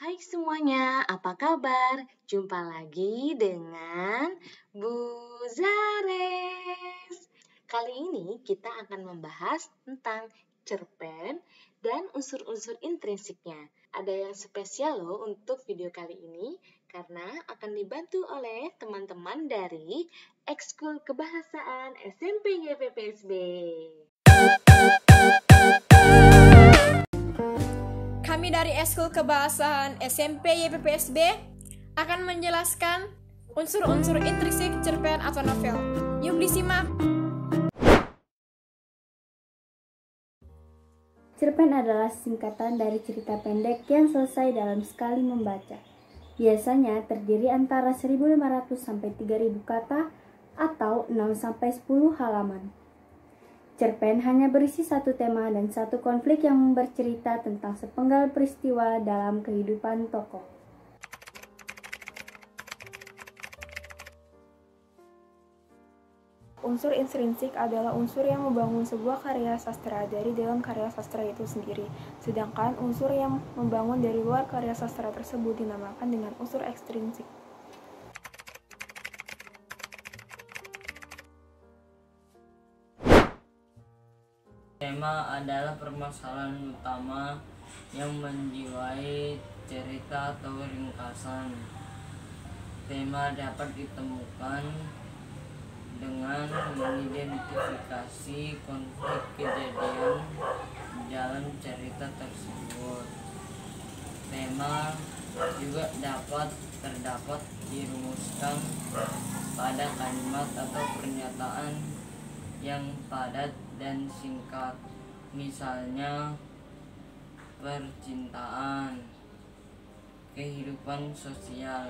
Hai semuanya, apa kabar? Jumpa lagi dengan Bu Zares. Kali ini kita akan membahas tentang cerpen dan unsur-unsur intrinsiknya. Ada yang spesial loh untuk video kali ini karena akan dibantu oleh teman-teman dari Ekskul Kebahasaan SMP YPPSB. Kami dari Ekskul Kebahasaan SMP YPPSB akan menjelaskan unsur-unsur intrinsik cerpen atau novel. Yuk disimak. Cerpen adalah singkatan dari cerita pendek yang selesai dalam sekali membaca. Biasanya terdiri antara 1.500 sampai 3.000 kata atau 6 sampai 10 halaman. Cerpen hanya berisi satu tema dan satu konflik yang bercerita tentang sepenggal peristiwa dalam kehidupan tokoh. Unsur intrinsik adalah unsur yang membangun sebuah karya sastra dari dalam karya sastra itu sendiri, sedangkan unsur yang membangun dari luar karya sastra tersebut dinamakan dengan unsur ekstrinsik. Tema adalah permasalahan utama yang menjiwai cerita atau ringkasan. Tema dapat ditemukan dengan mengidentifikasi konflik kejadian dalam cerita tersebut. Tema juga dapat terdapat dirumuskan pada kalimat atau pernyataan yang padat dan singkat, misalnya percintaan, kehidupan sosial,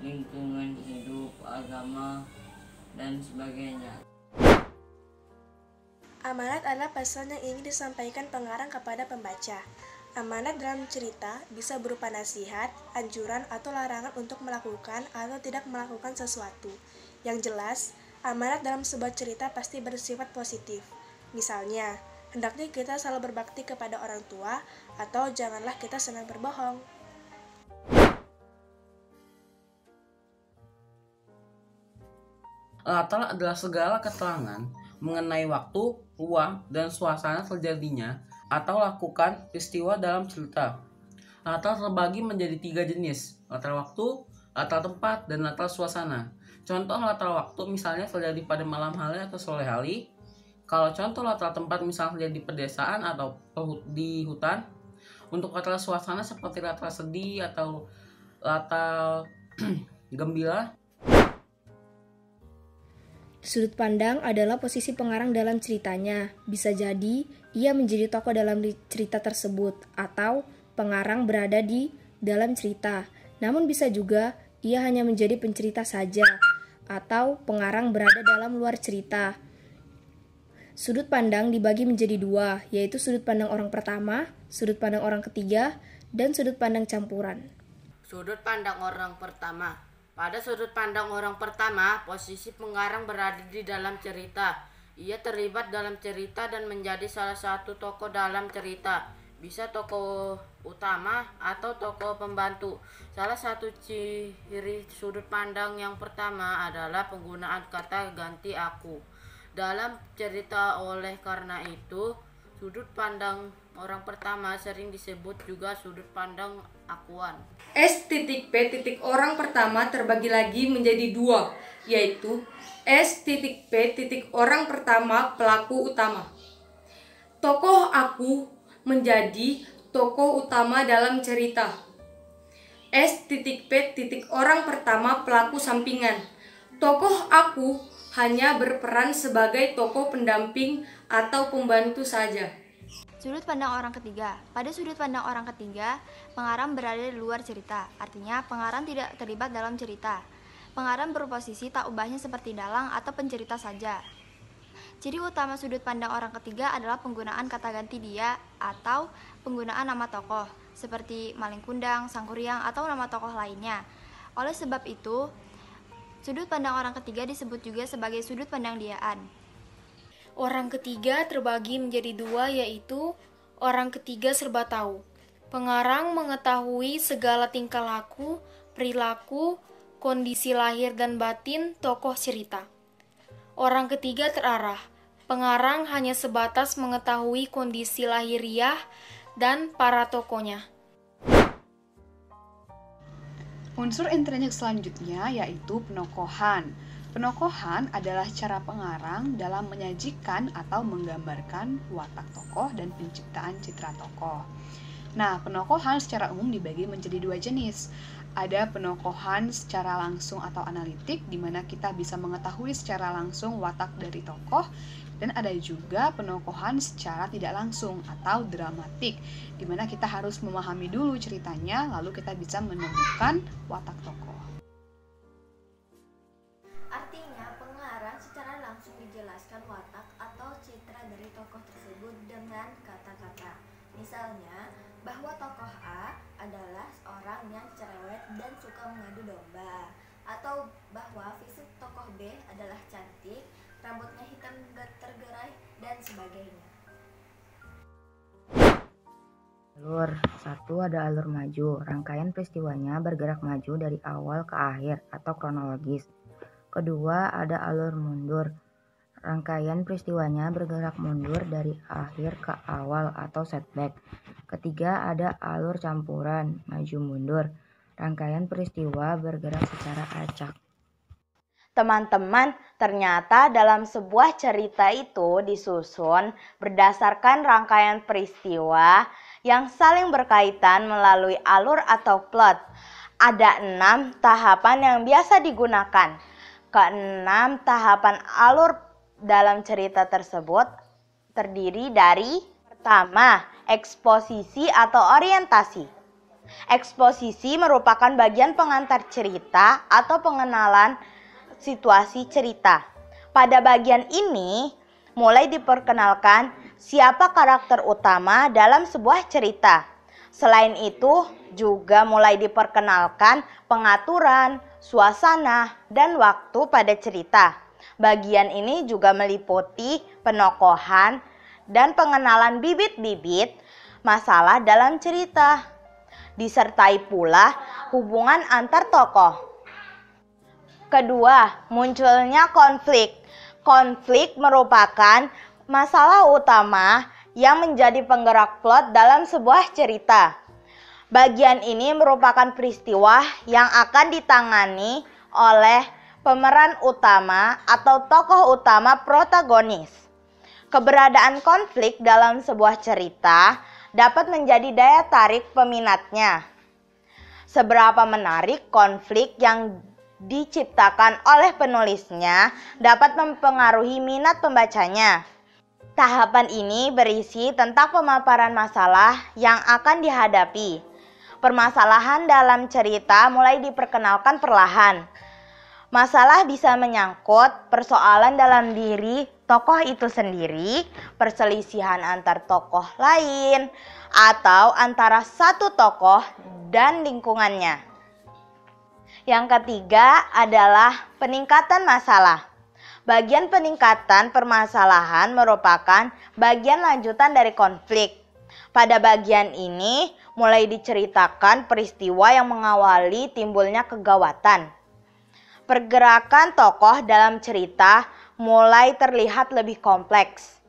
lingkungan hidup, agama, dan sebagainya. Amanat adalah pesan yang ingin disampaikan pengarang kepada pembaca. Amanat dalam cerita bisa berupa nasihat, anjuran, atau larangan untuk melakukan atau tidak melakukan sesuatu. Yang jelas, amanat dalam sebuah cerita pasti bersifat positif. Misalnya, hendaknya kita selalu berbakti kepada orang tua, atau janganlah kita senang berbohong. Latar adalah segala keterangan mengenai waktu, ruang, dan suasana terjadinya atau lakukan peristiwa dalam cerita. Latar terbagi menjadi 3 jenis, latar waktu, latar tempat, dan latar suasana. Contoh latar waktu misalnya terjadi pada malam hari atau sore hari. Kalau contoh latar tempat misalnya terjadi di pedesaan atau di hutan. Untuk latar suasana seperti latar sedih atau latar gembira. Sudut pandang adalah posisi pengarang dalam ceritanya. Bisa jadi ia menjadi tokoh dalam cerita tersebut atau pengarang berada di dalam cerita. Namun bisa juga ia hanya menjadi pencerita saja atau pengarang berada dalam luar cerita. Sudut pandang dibagi menjadi 2, yaitu sudut pandang orang pertama, sudut pandang orang ketiga, dan sudut pandang campuran. Sudut pandang orang pertama. Pada sudut pandang orang pertama, posisi pengarang berada di dalam cerita. Ia terlibat dalam cerita dan menjadi salah satu tokoh dalam cerita. Bisa tokoh utama atau tokoh pembantu. Salah satu ciri sudut pandang yang pertama adalah penggunaan kata ganti aku dalam cerita. Oleh karena itu, sudut pandang orang pertama sering disebut juga sudut pandang akuan. S.P. orang pertama terbagi lagi menjadi 2, yaitu S.P. orang pertama pelaku utama. Tokoh aku menjadi tokoh utama dalam cerita. S.P. orang pertama pelaku sampingan. Tokoh aku hanya berperan sebagai tokoh pendamping atau pembantu saja. Sudut pandang orang ketiga. Pada sudut pandang orang ketiga, pengarang berada di luar cerita. Artinya, pengarang tidak terlibat dalam cerita. Pengarang berposisi tak ubahnya seperti dalang atau pencerita saja. Ciri utama sudut pandang orang ketiga adalah penggunaan kata ganti dia atau penggunaan nama tokoh, seperti Maling Kundang, Sang Kuryang, atau nama tokoh lainnya. Oleh sebab itu, sudut pandang orang ketiga disebut juga sebagai sudut pandang diaan. Orang ketiga terbagi menjadi 2, yaitu orang ketiga serba tahu. Pengarang mengetahui segala tingkah laku, perilaku, kondisi lahir dan batin tokoh cerita. Orang ketiga terarah. Pengarang hanya sebatas mengetahui kondisi lahiriah dan para tokohnya. Unsur intrinsik selanjutnya yaitu penokohan. Penokohan adalah cara pengarang dalam menyajikan atau menggambarkan watak tokoh dan penciptaan citra tokoh. Nah, penokohan secara umum dibagi menjadi dua jenis. Ada penokohan secara langsung atau analitik, di mana kita bisa mengetahui secara langsung watak dari tokoh, dan ada juga penokohan secara tidak langsung atau dramatik, di mana kita harus memahami dulu ceritanya, lalu kita bisa menemukan watak tokoh. Artinya, pengarang secara langsung dijelaskan watak atau citra dari tokoh tersebut dengan kata-kata. Misalnya, bahwa tokoh A adalah orang yang cerewet dan suka mengadu domba, atau bahwa fisik tokoh B adalah cantik, rambutnya hitam tergerai, dan sebagainya. Alur 1 ada alur maju. Rangkaian peristiwanya bergerak maju dari awal ke akhir atau kronologis. Kedua ada alur mundur. Rangkaian peristiwanya bergerak mundur dari akhir ke awal atau setback. Ketiga ada alur campuran, maju mundur. Rangkaian peristiwa bergerak secara acak. Teman-teman, ternyata dalam sebuah cerita itu disusun berdasarkan rangkaian peristiwa yang saling berkaitan melalui alur atau plot. Ada 6 tahapan yang biasa digunakan. Keenam tahapan alur dalam cerita tersebut terdiri dari: pertama, eksposisi atau orientasi. Eksposisi merupakan bagian pengantar cerita atau pengenalan situasi cerita. Pada bagian ini, mulai diperkenalkan siapa karakter utama dalam sebuah cerita. Selain itu, juga mulai diperkenalkan pengaturan, suasana, dan waktu pada cerita. Bagian ini juga meliputi penokohan dan pengenalan bibit-bibit masalah dalam cerita. Disertai pula hubungan antar tokoh. Kedua, munculnya konflik. Konflik merupakan masalah utama yang menjadi penggerak plot dalam sebuah cerita. Bagian ini merupakan peristiwa yang akan ditangani oleh pemeran utama atau tokoh utama protagonis. Keberadaan konflik dalam sebuah cerita dapat menjadi daya tarik peminatnya. Seberapa menarik konflik yang diciptakan oleh penulisnya dapat mempengaruhi minat pembacanya. Tahapan ini berisi tentang pemaparan masalah yang akan dihadapi. Permasalahan dalam cerita mulai diperkenalkan perlahan. Masalah bisa menyangkut persoalan dalam diri tokoh itu sendiri, perselisihan antar tokoh lain, atau antara satu tokoh dan lingkungannya. Yang ketiga adalah peningkatan masalah. Bagian peningkatan permasalahan merupakan bagian lanjutan dari konflik. Pada bagian ini mulai diceritakan peristiwa yang mengawali timbulnya kegawatan. Pergerakan tokoh dalam cerita mulai terlihat lebih kompleks.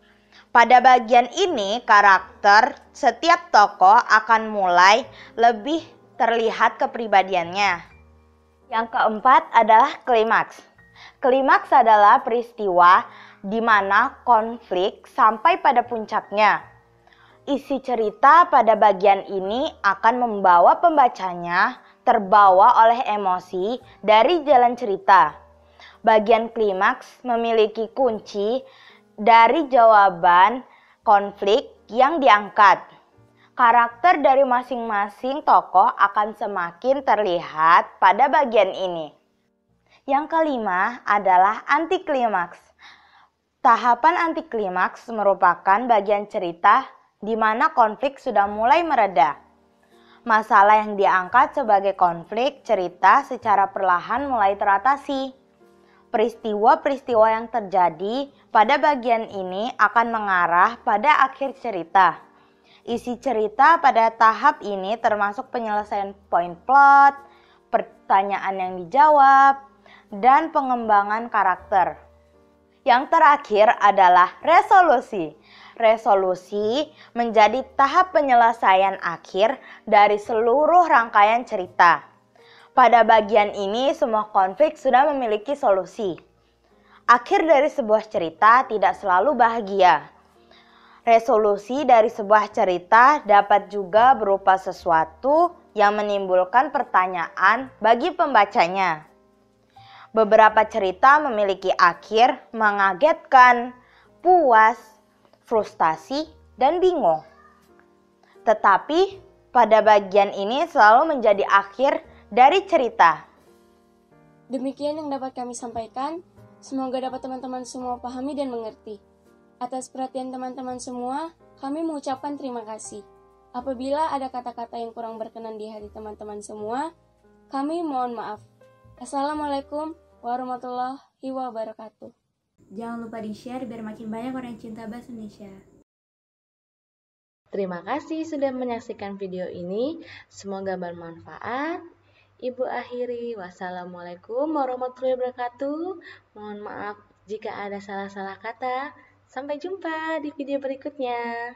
Pada bagian ini, karakter setiap tokoh akan mulai lebih terlihat kepribadiannya. Yang keempat adalah klimaks. Klimaks adalah peristiwa di mana konflik sampai pada puncaknya. Isi cerita pada bagian ini akan membawa pembacanya terbawa oleh emosi dari jalan cerita. Bagian klimaks memiliki kunci dari jawaban konflik yang diangkat. Karakter dari masing-masing tokoh akan semakin terlihat pada bagian ini. Yang kelima adalah antiklimaks. Tahapan antiklimaks merupakan bagian cerita di mana konflik sudah mulai mereda. Masalah yang diangkat sebagai konflik cerita secara perlahan mulai teratasi. Peristiwa-peristiwa yang terjadi pada bagian ini akan mengarah pada akhir cerita. Isi cerita pada tahap ini termasuk penyelesaian poin plot, pertanyaan yang dijawab, dan pengembangan karakter. Yang terakhir adalah resolusi. Resolusi menjadi tahap penyelesaian akhir dari seluruh rangkaian cerita. Pada bagian ini, semua konflik sudah memiliki solusi. Akhir dari sebuah cerita tidak selalu bahagia. Resolusi dari sebuah cerita dapat juga berupa sesuatu yang menimbulkan pertanyaan bagi pembacanya. Beberapa cerita memiliki akhir mengagetkan, puas, frustasi, dan bingung. Tetapi pada bagian ini selalu menjadi akhir dari cerita. Demikian yang dapat kami sampaikan. Semoga dapat teman-teman semua pahami dan mengerti. Atas perhatian teman-teman semua, kami mengucapkan terima kasih. Apabila ada kata-kata yang kurang berkenan di hati teman-teman semua, kami mohon maaf. Assalamualaikum warahmatullahi wabarakatuh. Jangan lupa di-share biar makin banyak orang yang cinta bahasa Indonesia. Terima kasih sudah menyaksikan video ini. Semoga bermanfaat. Ibu akhiri, wassalamualaikum warahmatullahi wabarakatuh. Mohon maaf jika ada salah-salah kata. Sampai jumpa di video berikutnya.